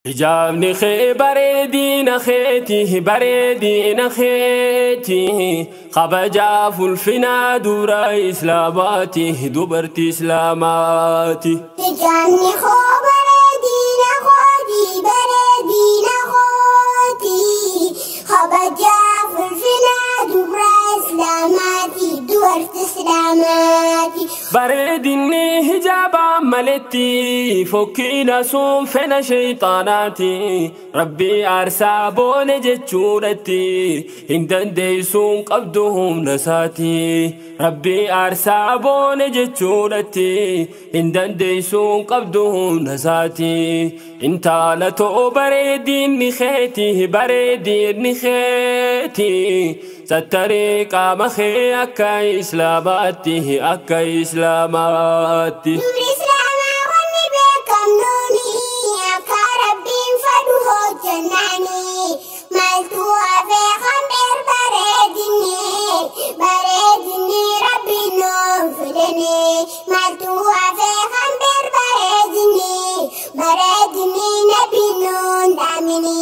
Hijaabni kee bareedina keetii bareedina keetii kabajaaf ulfina dura islaamaati dubartii islaamaati. Hijaabni koo bareedina keetii bareedina keetii kabajaaf ulfina dura islaamaati dubartii islaamaati. Bareedinni hijaaba maletti fokkina sun fena shaytaanaati. Rabbi aarsaa boone jechuudhatti hin dandeessuun qabdu humna isaati. Rabbi aarsaa boone jechuudhatti hin dandeessuun qabdu humna isaati. Intala too bareedinni keetii bareedinni keetii sattare qaama kee akka islaamaatti akka islaamaatti. Nurri islaamaa wanni beekamnuuni akka rabbiin fedhu hojjannaani maaltu hafee hambeer bareedinni rabbiin nuun fidani maaltu hafee hambeer bareedinni nabiin nuun dhaamini.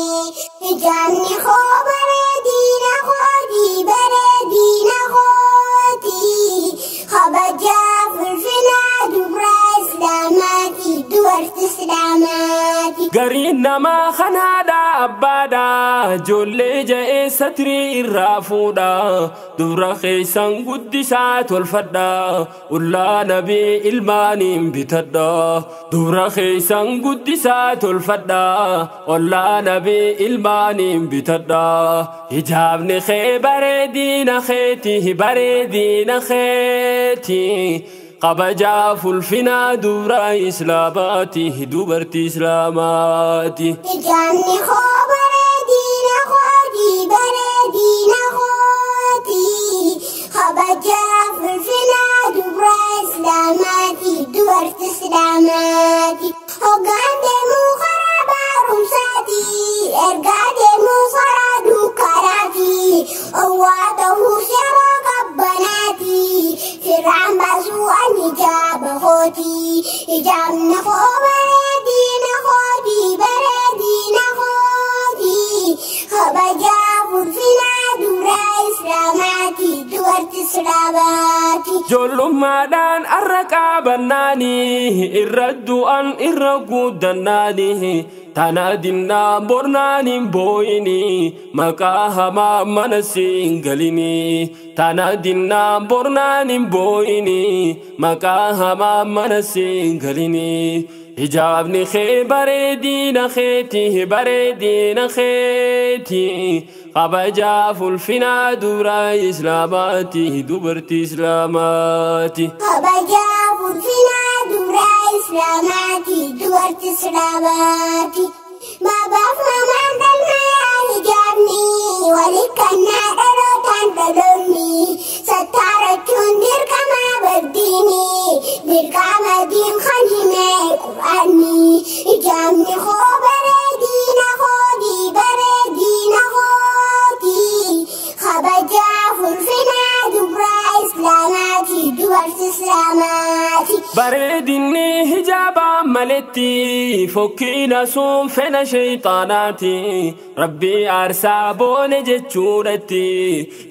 Hijaabni koo bareedina keetii bareedina keetii kabajaaf ulfina dubra islaamaati dubartii islaamaati. Gariin namaa kanaadha abbaadha ijoollee ja'ee satirii irraa fuudha dubra keessan guddisaa tolfadha ullaa nabii ilmaaniin bitadha dubra keessan guddisaa tolfadha ullaa nabii ilmaaniin bitadha. Hijaabni kee bareedina keetii bareedina keetii kabajaaf ulfina dura islaamaati dubartii islaamaati. Hijaabni koo bareedina keetii bareedina keetii kabajaaf ulfina dura islaamaati dubartii islaamaati. Hoggaan deemuu karaa barumsaati ergaa deemuu karaa dukkanaati owwaa ta'uuf yeroo qabbanaati firaan baasuu an hijaaba kooti. Hijaabni koo bareedina keetii bareedina keetii kabajaaf ulfina dura islaamaati dubartii islaamaati. Ijoollummaadhaan arra qabannaani irra du'an irra guddannaani tana dinnaa bornaanin booyini maqaa hamaa mana siin galini tana dinnaa bornaanin booyini maqaa hamaa mana siin galini. Hijaabni kee bareedina keetii bareedina keetii kabajaaf ulfina dura islaamaati dubartii islaamaati. Kabajaaf ulfina dura islaamaati dubartii islaamaati. Babaaf mamaan galmayaa hijaabni waliin kannaa dhalootaan dhaloonni sattaarachuun dirqama baddiini dirqama diin kan himee quraanni. Hijaabni koo bareedina keetii bareedina keetii kabajaaf ulfina dura islaamaati dubartii islaamaati. Bareedinni hijaaba maletti fokkina sun fena shaytaanaati. Rabbi aarsaa boone jechuudhatti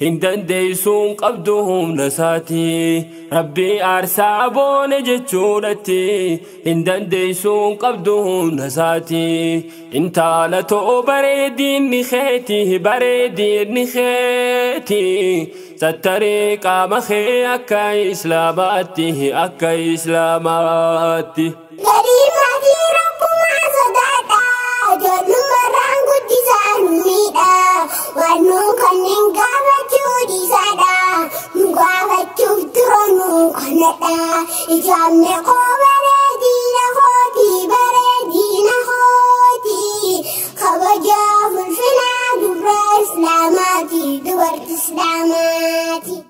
hin dandeessuun qabdu humna isaati. Rabbi aarsaa boone jechuudhatti hin dandeessuun qabdu humna isaati. Intala too bareedinni keetii bareedinni keetii sattare qaama kee akka islaamaatti akka islaamaatti. Gadii maatii rakkumaa sodaadha ijoollummaarraan guddisaa nu miidha waan nuun kanneen gaafachuu dhiisaadha nu gaafachuuf dura nu kanadha. Hijaabni koo